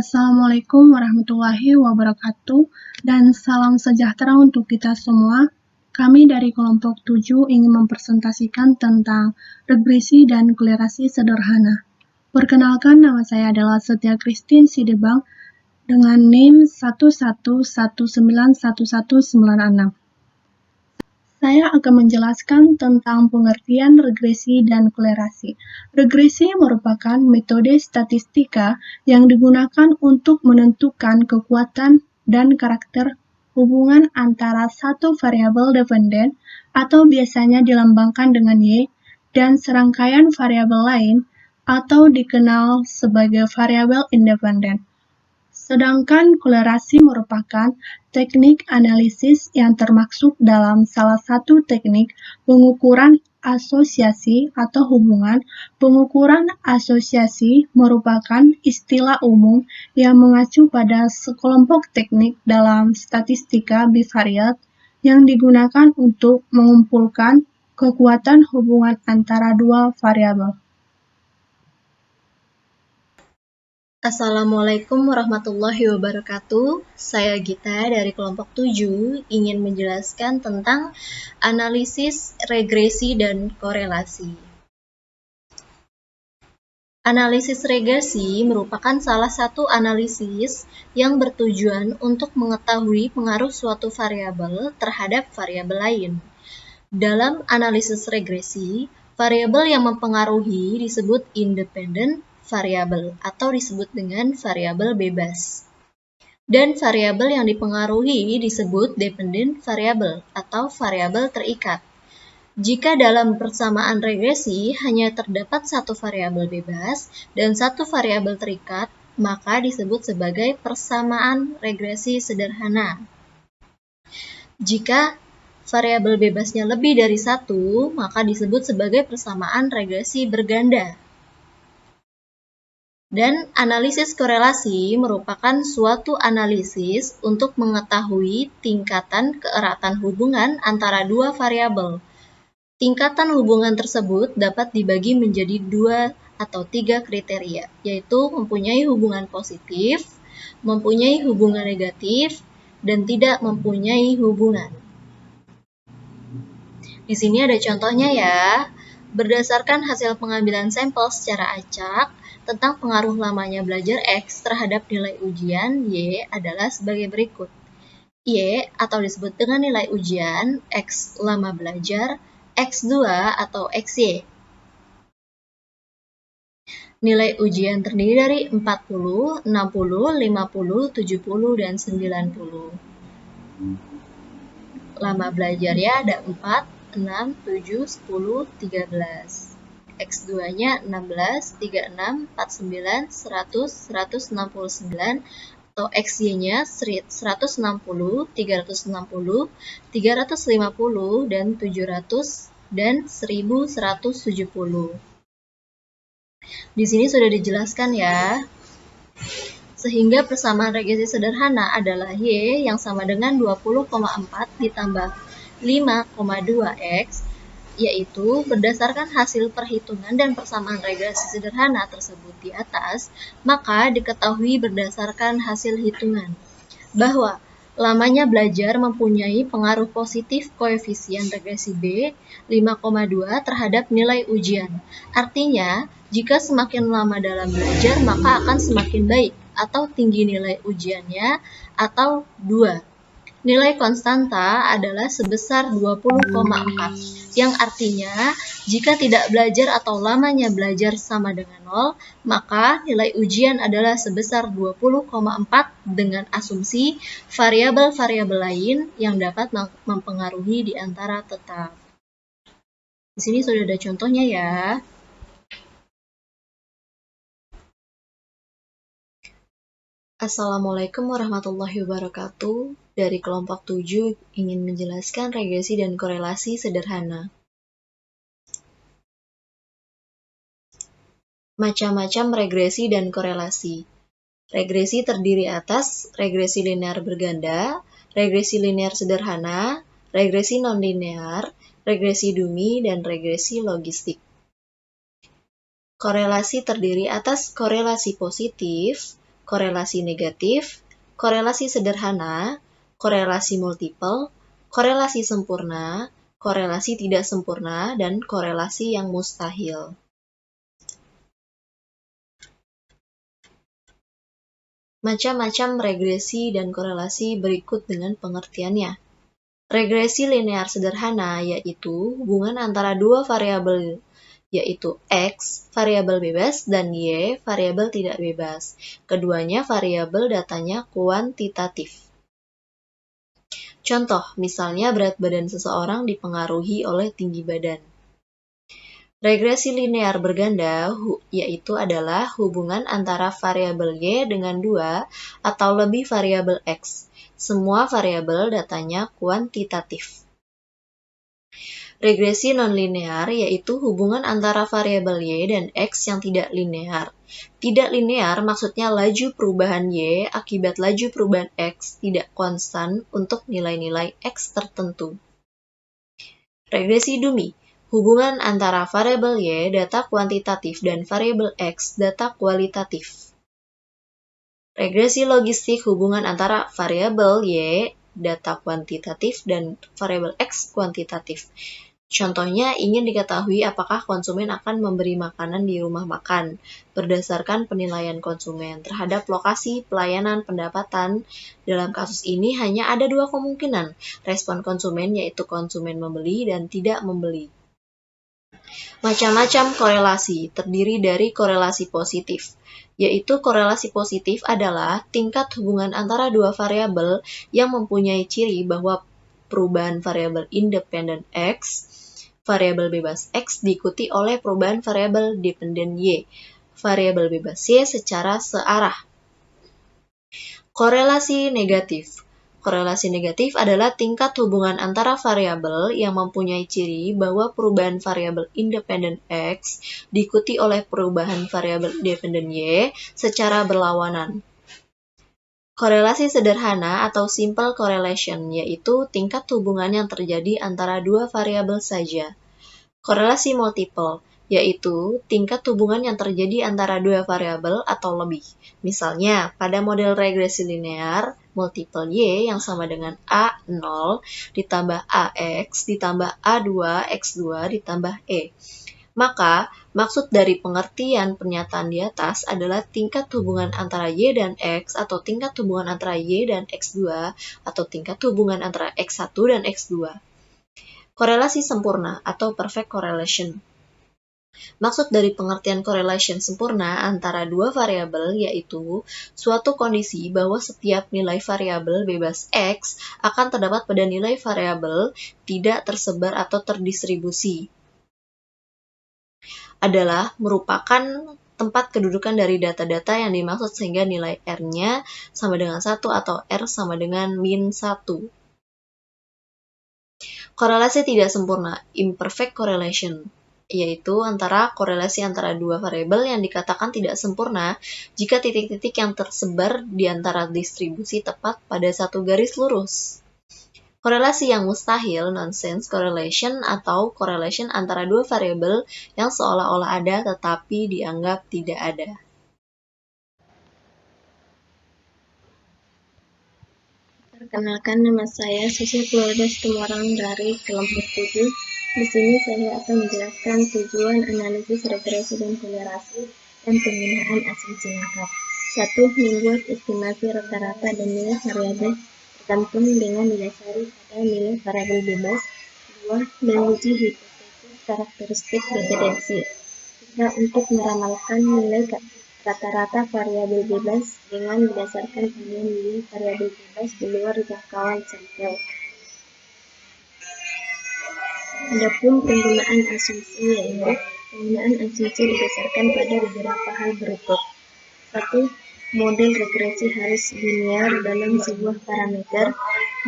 Assalamualaikum warahmatullahi wabarakatuh dan salam sejahtera untuk kita semua. Kami dari kelompok 7 ingin mempresentasikan tentang regresi dan kolerasi sederhana. Perkenalkan, nama saya adalah Setia Christine Sidebang dengan NIM 111911196. Saya akan menjelaskan tentang pengertian regresi dan kolerasi. Regresi merupakan metode statistika yang digunakan untuk menentukan kekuatan dan karakter hubungan antara satu variabel dependen atau biasanya dilambangkan dengan Y dan serangkaian variabel lain atau dikenal sebagai variabel independen. Sedangkan kolerasi merupakan teknik analisis yang termasuk dalam salah satu teknik pengukuran asosiasi atau hubungan. Pengukuran asosiasi merupakan istilah umum yang mengacu pada sekelompok teknik dalam statistika bivariat yang digunakan untuk mengumpulkan kekuatan hubungan antara dua variabel. Assalamualaikum warahmatullahi wabarakatuh. Saya Gita dari kelompok 7 ingin menjelaskan tentang analisis regresi dan korelasi. Analisis regresi merupakan salah satu analisis yang bertujuan untuk mengetahui pengaruh suatu variabel terhadap variabel lain. Dalam analisis regresi, variabel yang mempengaruhi disebut independent variabel atau disebut dengan variabel bebas. Dan variabel yang dipengaruhi disebut dependent variabel atau variabel terikat. Jika dalam persamaan regresi hanya terdapat satu variabel bebas dan satu variabel terikat, maka disebut sebagai persamaan regresi sederhana. Jika variabel bebasnya lebih dari satu, maka disebut sebagai persamaan regresi berganda. Dan analisis korelasi merupakan suatu analisis untuk mengetahui tingkatan keeratan hubungan antara dua variabel. Tingkatan hubungan tersebut dapat dibagi menjadi 2 atau 3 kriteria, yaitu mempunyai hubungan positif, mempunyai hubungan negatif, dan tidak mempunyai hubungan. Di sini ada contohnya ya. Berdasarkan hasil pengambilan sampel secara acak, tentang pengaruh lamanya belajar X terhadap nilai ujian Y adalah sebagai berikut. Y atau disebut dengan nilai ujian, X lama belajar, X2 atau XY. Nilai ujian terdiri dari 40, 60, 50, 70, dan 90. Lama belajarnya ada 4, 6, 7, 10, 13. X2-nya 16, 36, 49, 100, 169, atau XY-nya 160, 360, 350, dan 700, dan 1170. Di sini sudah dijelaskan ya. Sehingga persamaan regresi sederhana adalah Y yang sama dengan 20,4 ditambah 5,2X, yaitu berdasarkan hasil perhitungan dan persamaan regresi sederhana tersebut di atas, maka diketahui berdasarkan hasil hitungan bahwa lamanya belajar mempunyai pengaruh positif koefisien regresi B 5,2 terhadap nilai ujian. Artinya, jika semakin lama dalam belajar, maka akan semakin baik atau tinggi nilai ujiannya atau 2. Nilai konstanta adalah sebesar 20,4, yang artinya jika tidak belajar atau lamanya belajar sama dengan 0, maka nilai ujian adalah sebesar 20,4 dengan asumsi variabel-variabel lain yang dapat mempengaruhi di antara tetap. Di sini sudah ada contohnya ya. Assalamualaikum warahmatullahi wabarakatuh. Dari kelompok 7 ingin menjelaskan regresi dan korelasi sederhana. Macam-macam regresi dan korelasi. Regresi terdiri atas regresi linear berganda, regresi linear sederhana, regresi non-linear, regresi Dumi, dan regresi logistik. Korelasi terdiri atas korelasi positif, korelasi negatif, korelasi sederhana, korelasi multiple, korelasi sempurna, korelasi tidak sempurna, dan korelasi yang mustahil. Macam-macam regresi dan korelasi berikut dengan pengertiannya. Regresi linear sederhana yaitu hubungan antara dua variabel yaitu X, variabel bebas, dan Y, variabel tidak bebas. Keduanya variabel datanya kuantitatif. Contoh, misalnya berat badan seseorang dipengaruhi oleh tinggi badan. Regresi linear berganda yaitu adalah hubungan antara variabel Y dengan 2 atau lebih variabel X. Semua variabel datanya kuantitatif. Regresi nonlinear yaitu hubungan antara variabel Y dan X yang tidak linear. Tidak linear maksudnya laju perubahan Y akibat laju perubahan X tidak konstan untuk nilai-nilai X tertentu. Regresi dummy, hubungan antara variabel Y data kuantitatif dan variabel X data kualitatif. Regresi logistik, hubungan antara variabel Y data kuantitatif dan variabel X kuantitatif. Contohnya, ingin diketahui apakah konsumen akan memberi makanan di rumah makan berdasarkan penilaian konsumen terhadap lokasi, pelayanan, pendapatan. Dalam kasus ini hanya ada dua kemungkinan, respon konsumen yaitu konsumen membeli dan tidak membeli. Macam-macam korelasi terdiri dari korelasi positif, yaitu korelasi positif adalah tingkat hubungan antara dua variabel yang mempunyai ciri bahwa perubahan variabel independen X, variabel bebas X diikuti oleh perubahan variabel dependen Y, variabel bebas Y secara searah. Korelasi negatif. Korelasi negatif adalah tingkat hubungan antara variabel yang mempunyai ciri bahwa perubahan variabel independen X diikuti oleh perubahan variabel dependen Y secara berlawanan. Korelasi sederhana atau simple correlation yaitu tingkat hubungan yang terjadi antara dua variabel saja. Korelasi multiple yaitu tingkat hubungan yang terjadi antara dua variabel atau lebih. Misalnya, pada model regresi linear, multiple Y yang sama dengan A0 ditambah AX ditambah A2X2 ditambah E. Maka, maksud dari pengertian pernyataan di atas adalah tingkat hubungan antara Y dan X atau tingkat hubungan antara Y dan X2 atau tingkat hubungan antara X1 dan X2. Korelasi sempurna atau perfect correlation. Maksud dari pengertian correlation sempurna antara dua variabel yaitu suatu kondisi bahwa setiap nilai variabel bebas X akan terdapat pada nilai variabel tidak tersebar atau terdistribusi. Adalah merupakan tempat kedudukan dari data-data yang dimaksud sehingga nilai R-nya sama dengan 1 atau R sama dengan min 1. Korelasi tidak sempurna, imperfect correlation, yaitu korelasi antara dua variabel yang dikatakan tidak sempurna jika titik-titik yang tersebar di antara distribusi tepat pada satu garis lurus. Korelasi yang mustahil, nonsense correlation, atau correlation antara dua variabel yang seolah-olah ada tetapi dianggap tidak ada. Perkenalkan, nama saya Susi Florida Situmorang dari kelompok 7. Di sini saya akan menjelaskan tujuan analisis regresi dan kolerasi dan penggunaan asumsi lengkap. 1. Membuat estimasi rata-rata dan nilai variabel tergantung dengan didasari pada nilai variabel bebas. 2. Menguji hipotesis karakteristik dependensi. 3. Untuk meramalkan nilai rata-rata variabel bebas dengan berdasarkan pilihan nilai variabel bebas di luar jangkauan sampel. Adapun penggunaan asumsi yaitu penggunaan asumsi didasarkan pada beberapa hal berikut. 1. Model regresi harus linear dalam sebuah parameter.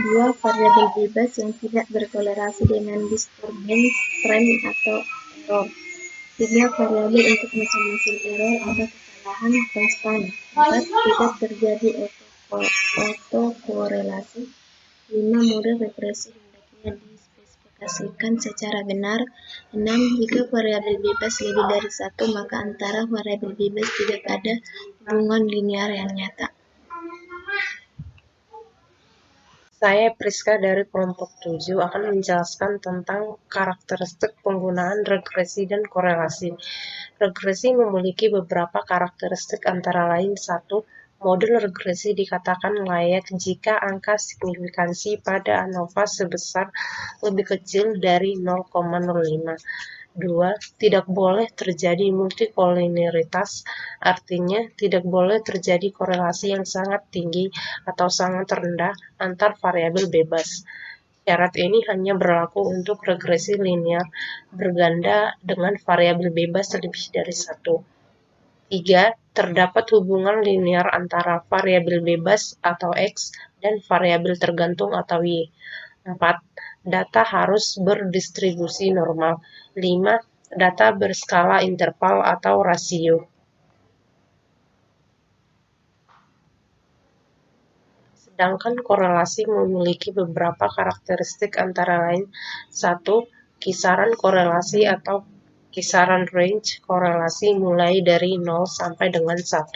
2. Variabel bebas yang tidak berkolerasi dengan disturbance, trend, atau error. 3. Variabel untuk masing-masing error atau kesalahan konstan. 4. Tidak terjadi autokorelasi. 5. Model regresi hendaknya dispesifikasikan diaplikasikan secara benar. 6. Jika variabel bebas lebih dari 1, maka antara variabel bebas tidak ada hubungan linear yang nyata. Saya Priska dari kelompok 7 akan menjelaskan tentang karakteristik penggunaan regresi dan korelasi. Regresi memiliki beberapa karakteristik antara lain 1. Model regresi dikatakan layak jika angka signifikansi pada ANOVA sebesar lebih kecil dari 0,05. 2. Tidak boleh terjadi multikoliniaritas, artinya tidak boleh terjadi korelasi yang sangat tinggi atau sangat rendah antar variabel bebas. Syarat ini hanya berlaku untuk regresi linear berganda dengan variabel bebas lebih dari 1. 3. Terdapat hubungan linear antara variabel bebas atau X dan variabel tergantung atau Y. 4. Data harus berdistribusi normal. 5. Data berskala interval atau rasio. Sedangkan korelasi memiliki beberapa karakteristik antara lain 1. Kisaran korelasi atau kisaran range korelasi mulai dari 0 sampai dengan 1.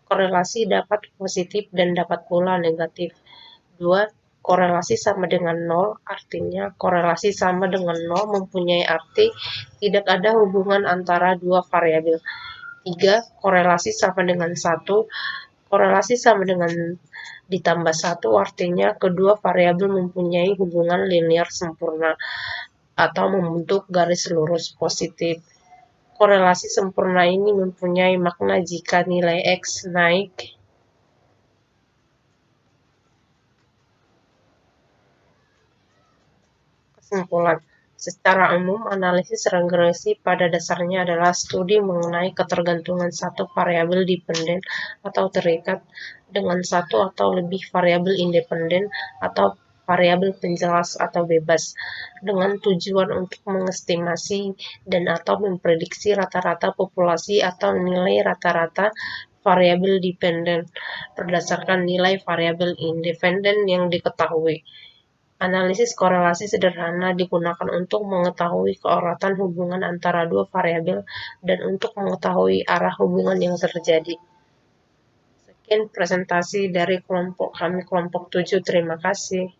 Korelasi dapat positif dan dapat pula negatif. 2. Korelasi sama dengan 0, artinya korelasi sama dengan 0 mempunyai arti tidak ada hubungan antara dua variabel. 3. Korelasi sama dengan 1. Korelasi sama dengan ditambah 1 artinya kedua variabel mempunyai hubungan linear sempurna atau membentuk garis lurus positif. Korelasi sempurna ini mempunyai makna jika nilai X naik kesimpulan. Secara umum, analisis regresi pada dasarnya adalah studi mengenai ketergantungan satu variabel dependen atau terikat dengan satu atau lebih variabel independen atau variabel penjelas atau bebas, dengan tujuan untuk mengestimasi dan atau memprediksi rata-rata populasi atau nilai rata-rata variabel dependen berdasarkan nilai variabel independen yang diketahui. Analisis korelasi sederhana digunakan untuk mengetahui keeratan hubungan antara dua variabel dan untuk mengetahui arah hubungan yang terjadi. Sekian presentasi dari kelompok kami, kelompok 7. Terima kasih.